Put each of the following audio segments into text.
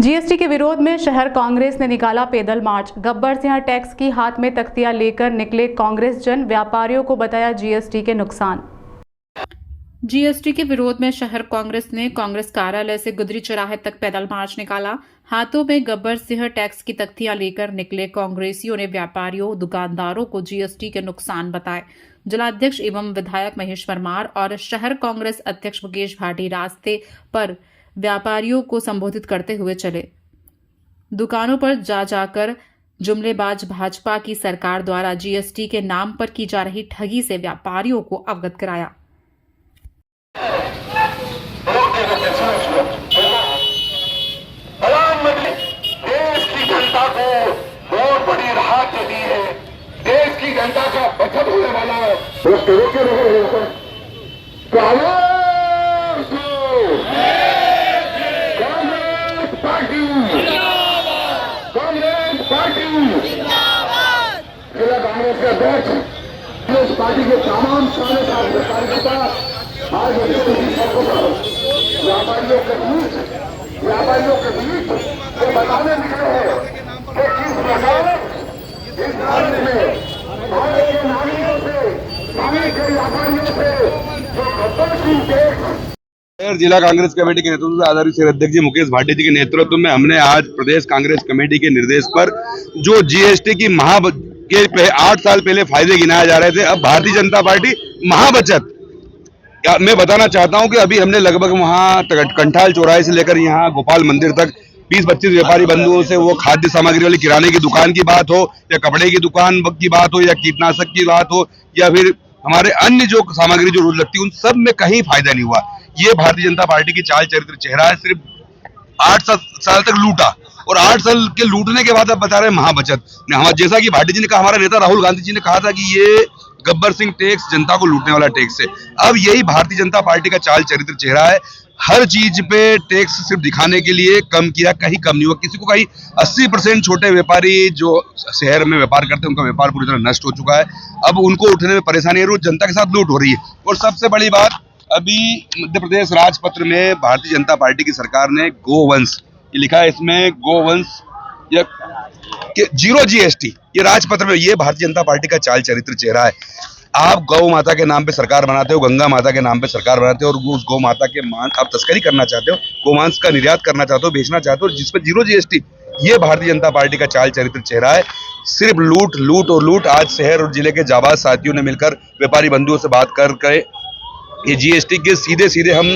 GST के विरोध में शहर कांग्रेस ने निकाला पैदल मार्च। गब्बर सिंह टैक्स की हाथ में तख्तियां लेकर निकले कांग्रेस जन। व्यापारियों को बताया जीएसटी के नुकसान। जीएसटी के विरोध में शहर कांग्रेस ने कांग्रेस कार्यालय से गुदरी चौराहे तक पैदल मार्च निकाला। हाथों में गब्बर सिंह टैक्स की तख्तियां लेकर निकले कांग्रेसियों ने व्यापारियों दुकानदारों को जीएसटी के नुकसान बताए। जिलाध्यक्ष एवं विधायक महेश परमार और शहर कांग्रेस अध्यक्ष मुकेश भाटी रास्ते पर व्यापारियों को संबोधित करते हुए चले। दुकानों पर जाकर जुमलेबाज भाजपा की सरकार द्वारा जीएसटी के नाम पर की जा रही ठगी से व्यापारियों को अवगत कराया। देश की जनता को बहुत बड़ी राहत दी है। देश की जनता का बचत होने वाला है। कांग्रेस पार्टी जिला कांग्रेस के अध्यक्ष कांग्रेस पार्टी के तमाम कार्यकर्ता आज व्यापारियों के बीच ये बताने निकले हैं कि किस प्रकार इस भारत में भारत के नागरिकों से भारत के व्यापारियों से जो गब्बर सिंह टैक्स जिला कांग्रेस कमेटी के नेतृत्व में आदरणीय श्री अध्यक्ष जी मुकेश भाटी जी के नेतृत्व में हमने आज प्रदेश कांग्रेस कमेटी के निर्देश पर जो जीएसटी की 8 साल पहले फायदे गिनाए जा रहे थे, अब भारतीय जनता पार्टी महाबचत, मैं बताना चाहता हूं कि अभी हमने लगभग वहां कंठाल चौराहे से लेकर यहां गोपाल मंदिर तक 20-25 व्यापारी बंधुओं से वो खाद्य सामग्री वाली किराने की दुकान की बात हो या कपड़े की दुकान की बात हो या कीटनाशक की बात हो या फिर हमारे अन्य जो सामग्री जो रोज लगती है, उन सब में कहीं फायदा नहीं हुआ। ये भारतीय जनता पार्टी की चाल चरित्र चेहरा है। सिर्फ 8 साल तक लूटा और 8 साल के लूटने के बाद अब बता रहे हैं महाबचत। हमारा जैसा कि भाटी जी ने कहा, हमारा नेता राहुल गांधी जी ने कहा था कि ये गब्बर सिंह टैक्स जनता को लूटने वाला टैक्स है। अब यही भारतीय जनता पार्टी का चाल चरित्र चेहरा है। हर चीज पे टैक्स सिर्फ दिखाने के लिए कम किया, कहीं कम नहीं हुआ। किसी को कहीं 80% छोटे व्यापारी जो शहर में व्यापार करते हैं उनका व्यापार पूरी तरह नष्ट हो चुका है। अब उनको उठने में परेशानी है, रोज जनता के साथ लूट हो रही है। और सबसे बड़ी बात, अभी मध्य प्रदेश राजपत्र में भारतीय जनता पार्टी की सरकार ने गोवंश लिखा है, इसमें गोवंश या जीरो जीएसटी, ये राजपत्र में, ये भारतीय जनता पार्टी का चाल चरित्र चेहरा है। आप गौ माता के नाम पे सरकार बनाते हो, गंगा माता के नाम पे सरकार बनाते हो और उस गौ माता के मांस आप तस्करी करना चाहते हो, गोमांस का निर्यात करना चाहते हो, बेचना चाहते हो, जिसपे जीरो जीएसटी, ये भारतीय जनता पार्टी का चाल चरित्र चेहरा है। सिर्फ लूट लूट और लूट। आज शहर और जिले के जाबाज साथियों ने मिलकर व्यापारी बंधुओं से बात करके ये जीएसटी के सीधे हम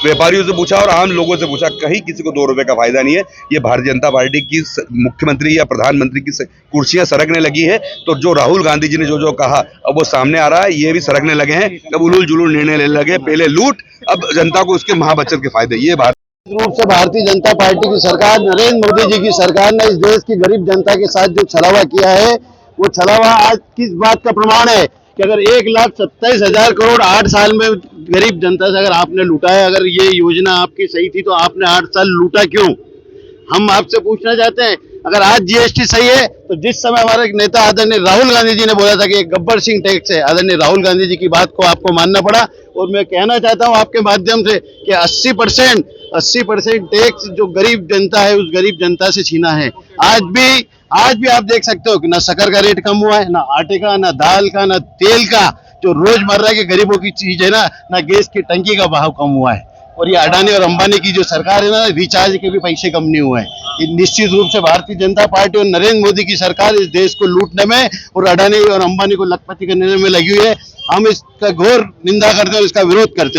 व्यापारियों से पूछा और आम लोगों से पूछा, कहीं किसी को 2 रुपए का फायदा नहीं है। ये भारतीय जनता पार्टी की मुख्यमंत्री या प्रधानमंत्री की कुर्सियां सरकने लगी है, तो जो राहुल गांधी जी ने जो कहा अब वो सामने आ रहा है। ये भी सरकने लगे हैं, अब उलूल जुलूल निर्णय लेने लगे। पहले लूट, अब जनता को उसके महाबचत के फायदे। ये रूप से भारतीय जनता पार्टी की सरकार, नरेंद्र मोदी जी की सरकार ने इस देश की गरीब जनता के साथ जो छलावा किया है, वो छलावा आज किस बात का प्रमाण है कि अगर 1,27,000 करोड़ 8 साल में गरीब जनता से अगर आपने लूटा है, अगर ये योजना आपकी सही थी तो आपने 8 साल लूटा क्यों? हम आपसे पूछना चाहते हैं, अगर आज जीएसटी सही है तो जिस समय हमारे नेता आदरणीय राहुल गांधी जी ने बोला था कि ये गब्बर सिंह टैक्स है, आदरणीय राहुल गांधी जी की बात को आपको मानना पड़ा। और मैं कहना चाहता हूं आपके माध्यम से कि 80% टैक्स जो गरीब जनता है उस गरीब जनता से छीना है। आज भी आप देख सकते हो कि ना शक्कर का रेट कम हुआ है, ना आटे का, ना दाल का, ना तेल का, जो रोजमर्रा के गरीबों की चीज है ना गैस की टंकी का भाव कम हुआ है। और ये अडानी और अंबानी की जो सरकार है ना, रिचार्ज के भी पैसे कम नहीं हुए हैं। ये निश्चित रूप से भारतीय जनता पार्टी और नरेंद्र मोदी की सरकार इस देश को लूटने में और अडानी और अंबानी को लखपति करने में लगी हुई है। हम इसका घोर निंदा करते हैं और इसका विरोध करते हैं।